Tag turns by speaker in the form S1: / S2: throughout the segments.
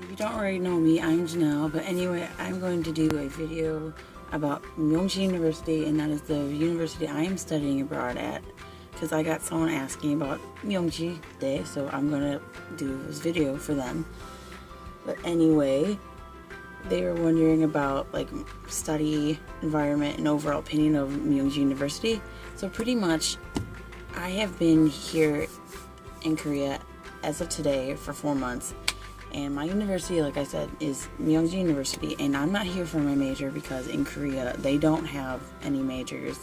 S1: If you don't already know me, I'm Janelle, but anyway, I'm going to do a video about Myongji University, and that is the university I am studying abroad at, because I got someone asking about Myongji Day, so I'm going to do this video for them. But anyway, they were wondering about like study environment and overall opinion of Myongji University. So pretty much, I have been here in Korea as of today for 4 months. And my university, like I said, is Myongji University, and I'm not here for my major because in Korea they don't have any majors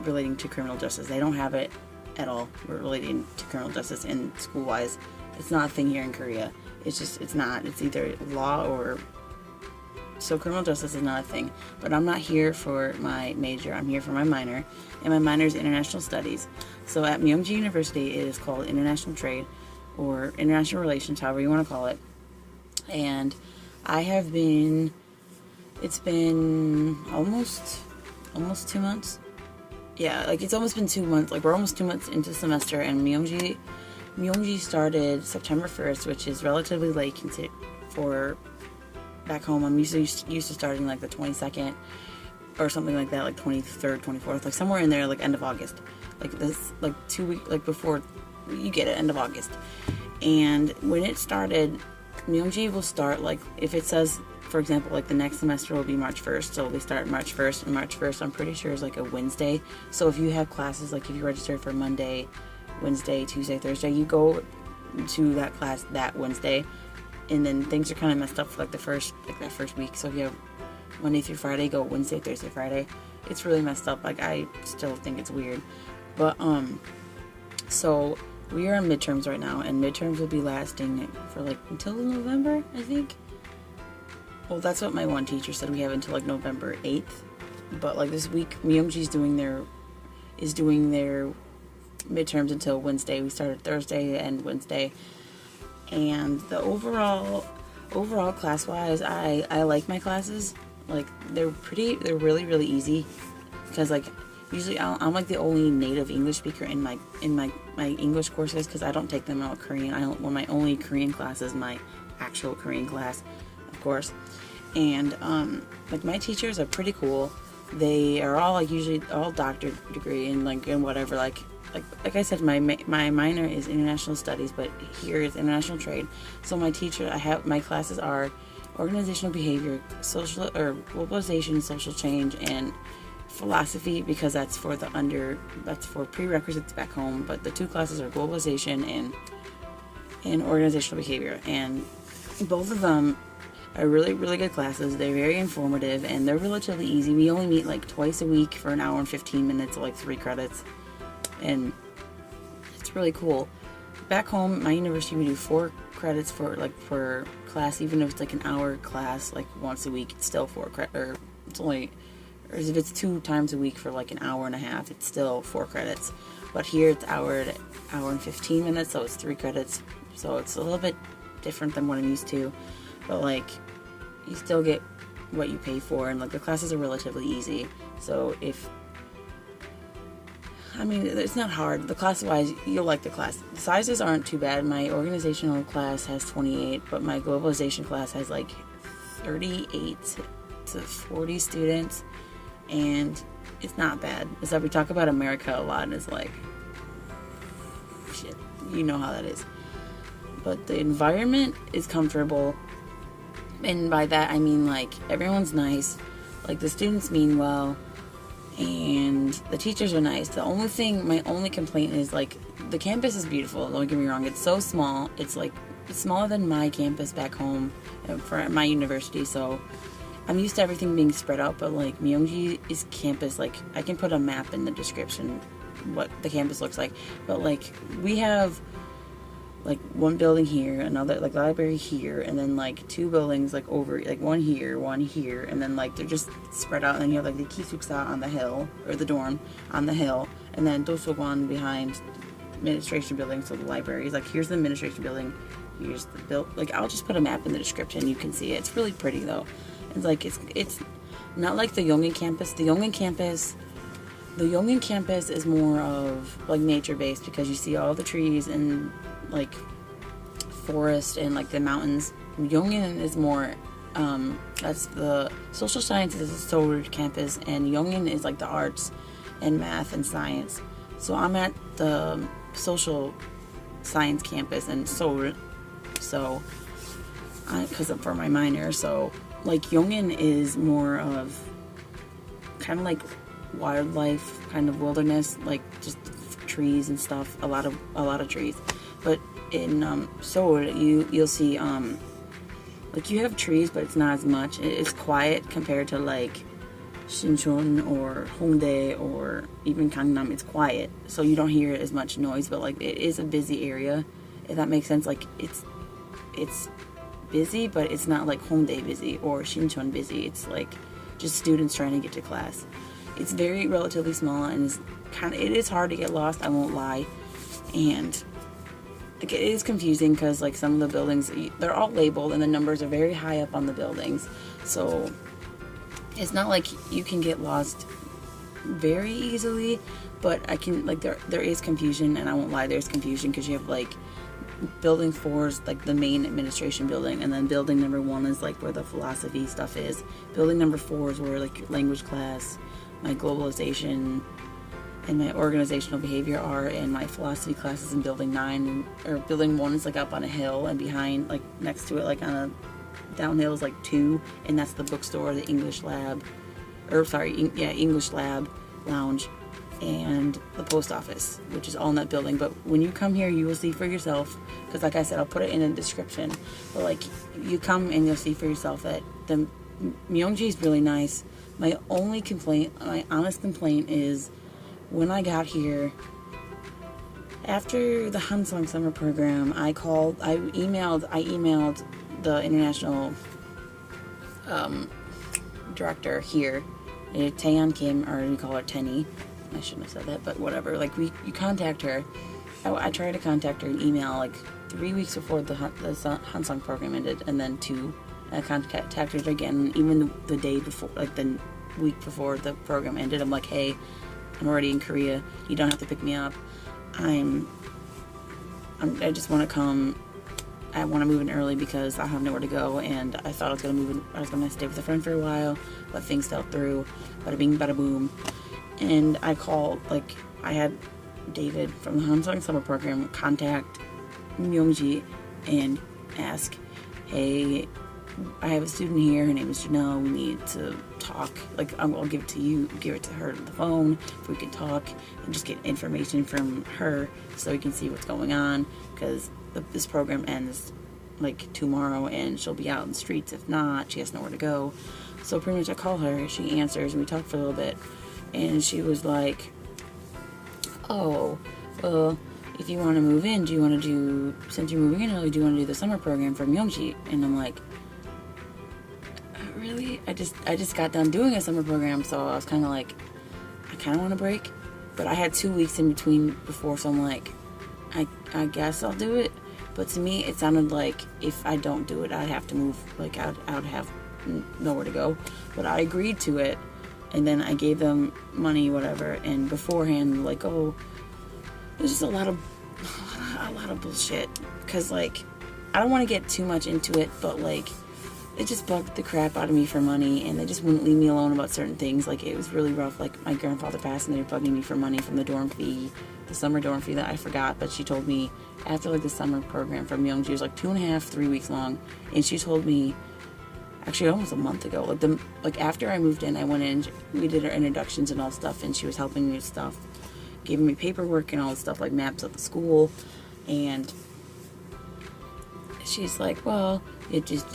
S1: relating to criminal justice. They don't have it at all relating to criminal justice in school-wise. It's not a thing here in Korea. It's not. It's either law or... So criminal justice is not a thing. But I'm not here for my major. I'm here for my minor, and my minor is international studies. So at Myongji University, it is called international trade, or international relations, however you want to call it. And I have been, it's been almost 2 months. Yeah, like it's almost been 2 months. Like we're almost 2 months into the semester, and Myongji started September 1st, which is relatively late for back home. I'm usually used to starting like the 22nd or something like that, like 23rd, 24th, like somewhere in there, like end of August. Like this, like 2 weeks, like before, you get it, end of August. And when it started, Myongji will start, like, if it says, for example, like the next semester will be March 1st, so they start March 1st, and March 1st, I'm pretty sure, is like a Wednesday. So if you have classes, like if you register for Monday, Wednesday, Tuesday, Thursday, you go to that class that Wednesday, and then things are kind of messed up for like that first week. So if you have Monday through Friday, go Wednesday, Thursday, Friday. It's really messed up. Like, I still think it's weird. But, so we are in midterms right now, and midterms will be lasting for like until November, I think. Well, that's what my one teacher said. We have until like November 8th. But like this week, Myongji is doing their midterms until Wednesday. We started Thursday and Wednesday. And the overall class-wise, I like my classes. Like they're really, really easy, because like usually I'm like the only native English speaker in my English courses, because I don't take them out Korean. My only Korean class is my actual Korean class, of course. And like my teachers are pretty cool. They are all like usually all doctorate degree and like and whatever. Like I said, my minor is international studies, but here is international trade. So my classes are organizational behavior, globalization, social change, and philosophy, because that's for prerequisites back home. But the two classes are globalization and organizational behavior, and both of them are really, really good classes. They're very informative, and they're relatively easy. We only meet like twice a week for an hour and 15 minutes, like 3 credits, and it's really cool. Back home, my university, we do 4 credits for class, even if it's like an hour class, like once a week, it's still 4 credits, or if it's 2 times a week for like an hour and a half, it's still 4 credits. But here it's hour and 15 minutes, so it's 3 credits. So it's a little bit different than what I'm used to, but like you still get what you pay for, and like the classes are relatively easy. So it's not hard. The class-wise, you'll like the class. The sizes aren't too bad. My organizational class has 28, but my globalization class has like 38 to 40 students, and it's not bad. It's like we talk about America a lot, and it's like, shit, you know how that is. But the environment is comfortable, and by that I mean like everyone's nice, like the students mean well, and the teachers are nice. My only complaint is like the campus is beautiful, don't get me wrong. It's so small. It's smaller than my campus back home for my university, so I'm used to everything being spread out. But like Myongji's campus, like I can put a map in the description what the campus looks like, but like we have like one building here, another like library here, and then like 2 buildings like over, like one here, and then like they're just spread out. And then you have like the Kisuksa on the hill, or the dorm on the hill, and then Dosogwan behind administration building. So the library is like, here's the administration building, here's the like I'll just put a map in the description, you can see it. It's really pretty though. It's like it's not like the Yongin campus. The Yongin campus is more of like nature based, because you see all the trees and like forest and like the mountains Yongin is more, that's the social sciences is Seoul campus, and Yongin is like the arts and math and science. So I'm at the social science campus in Seoul, so because for my minor. So like Yongin is more of kind of like wildlife, kind of wilderness, like just trees and stuff, a lot of trees. But in Seoul you'll see like you have trees, but it's not as much. It's quiet compared to like Sinchon or Hongdae or even Gangnam. It's quiet, so you don't hear as much noise, but like it is a busy area, if that makes sense. Like it's busy, but it's not like Hongdae busy or Sinchon busy. It's like just students trying to get to class. It's very relatively small, and it is hard to get lost, I won't lie. And like, it is confusing because like some of the buildings, they're all labeled and the numbers are very high up on the buildings, so it's not like you can get lost very easily. But I can, like, there is confusion, and I won't lie, there's confusion because you have like building 4 is like the main administration building, and then building number 1 is like where the philosophy stuff is. Building number 4 is where like your language class, my globalization, and my organizational behavior are, and my philosophy classes in building 9, or building 1 is like up on a hill, and behind, like next to it, like on a downhill, is like 2, and that's the bookstore, the English lab, English lab lounge, and the post office, which is all in that building. But when you come here, you will see for yourself, because like I said, I'll put it in the description, but like you come and you'll see for yourself that the Myongji is really nice. My only complaint, my honest complaint, is when I got here, after the Hansong summer program, I emailed the international director here, Taeyeon Kim, or we call her Tenny. I shouldn't have said that, but whatever. Like, you contact her. I tried to contact her in email like 3 weeks before the Hansong program ended, and then 2. I contacted her again, even the day before, like the week before the program ended. I'm like, hey, I'm already in Korea. You don't have to pick me up. I just want to come. I want to move in early because I have nowhere to go, and I thought I was going to stay with a friend for a while, but things fell through. Bada bing, bada boom. And I called, like, I had David from the Hansong summer program contact Myongji and ask, hey, I have a student here, her name is Janelle, we need to talk. Like, I'll give it to her on the phone, if we can talk and just get information from her so we can see what's going on, because this program ends like tomorrow, and she'll be out in the streets. If not, she has nowhere to go. So pretty much I call her, she answers, and we talk for a little bit, and she was like, oh, well, if you want to move in, do you want to do, since you're moving in early, do you want to do the summer program for Myongji? And I'm like, really? I just got done doing a summer program, so I was kind of like, I kind of want to break, but I had 2 weeks in between before, so I'm like, I guess I'll do it. But to me, it sounded like if I don't do it, I'd have to move, like I'd have nowhere to go. But I agreed to it, and then I gave them money, whatever, and beforehand, like, oh, there's just a lot of bullshit, because, like, I don't want to get too much into it, but, like, it just bugged the crap out of me for money, and they just wouldn't leave me alone about certain things. Like, it was really rough. Like, my grandfather passed, and they were bugging me for money from the dorm fee, the summer dorm fee that I forgot, but she told me after, like, the summer program from Myongji, it was like 2.5, 3 weeks long, and she told me, actually almost a month ago, like after I moved in, I went in, we did our introductions and all stuff, and she was helping me with stuff, giving me paperwork and all this stuff, like maps of the school, and she's like, well, you just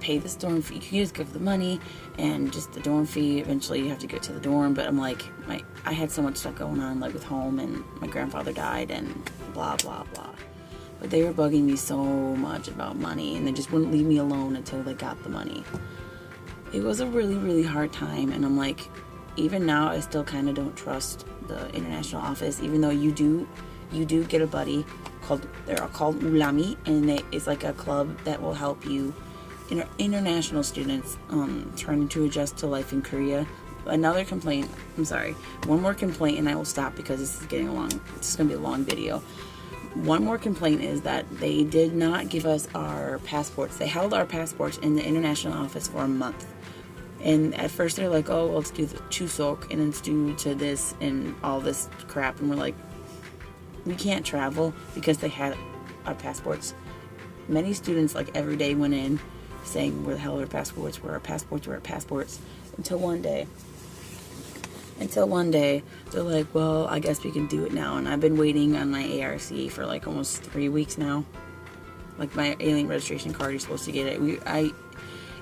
S1: pay this dorm fee, you can just give the money, and just the dorm fee, eventually you have to get to the dorm. But I'm like, I had so much stuff going on, like with home, and my grandfather died, and blah, blah, blah. But they were bugging me so much about money, and they just wouldn't leave me alone until they got the money. It was a really, really hard time, and I'm like, even now, I still kind of don't trust the international office, even though you do get a buddy they're called Ulami, and it's like a club that will help you, international students, trying to adjust to life in Korea. Another complaint, I'm sorry, one more complaint, and I will stop because this is getting long. It's going to be a long video. one more complaint is that they did not give us our passports. They held our passports in the international office for a month. And at first they're like, oh, well, let's do the Chuseok and it's due to this and all this crap. And we're like, we can't travel because they had our passports. Many students, like, every day went in saying, where the hell are our passports? Where are our passports? Where are our passports? Until one day, they're like, well, I guess we can do it now. And I've been waiting on my ARC for like almost 3 weeks now. Like, my alien registration card, you're supposed to get it.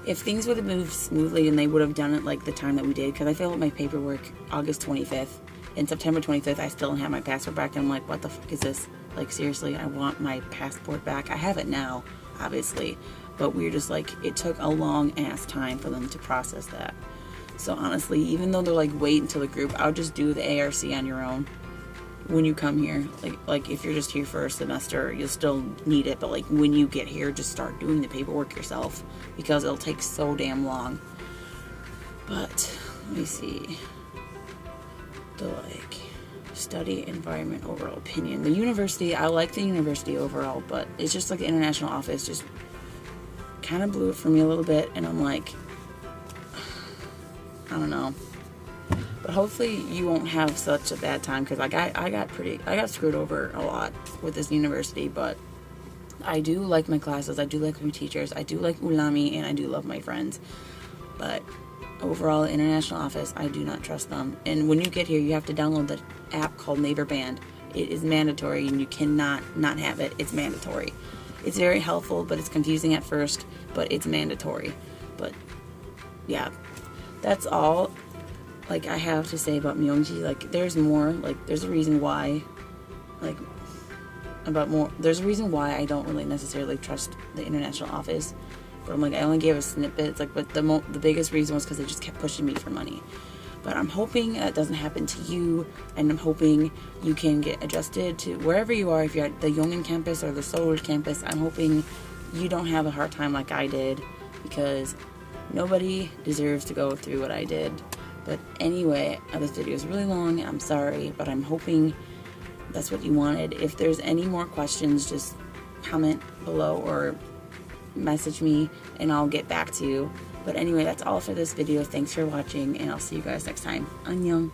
S1: If things would have moved smoothly and they would have done it like the time that we did, because I filled out my paperwork August 25th, and September 25th I still don't have my passport back, and I'm like, what the fuck is this? Like, seriously, I want my passport back. I have it now, obviously, but we're just like, it took a long ass time for them to process that. So honestly, even though they're like, wait until the group, I'll just do the ARC on your own when you come here. Like if you're just here for a semester, you'll still need it, but like when you get here, just start doing the paperwork yourself, because it'll take so damn long. But let me see, the like study environment overall opinion. The university, I like the university overall, but it's just like the international office just kind of blew it for me a little bit, and I'm like, I don't know. But hopefully you won't have such a bad time, because I got screwed over a lot with this university. But I do like my classes, I do like my teachers, I do like Ulami, and I do love my friends. But overall, international office, I do not trust them. And when you get here, you have to download the app called Neighbor Band. It is mandatory, and you cannot not have it. It's mandatory. It's very helpful, but it's confusing at first, but it's mandatory. But yeah, that's all like I have to say about Myongji. Like, there's more. Like, there's a reason why, like, there's a reason why I don't really necessarily trust the international office. But I'm like, I only gave a snippet. It's like, but the biggest reason was because they just kept pushing me for money. But I'm hoping that doesn't happen to you, and I'm hoping you can get adjusted to wherever you are. If you're at the Yongin campus or the Seoul campus, I'm hoping you don't have a hard time like I did, because nobody deserves to go through what I did. But anyway, this video is really long. I'm sorry, but I'm hoping that's what you wanted. If there's any more questions, just comment below or message me and I'll get back to you. But anyway, that's all for this video. Thanks for watching, and I'll see you guys next time. Annyeong.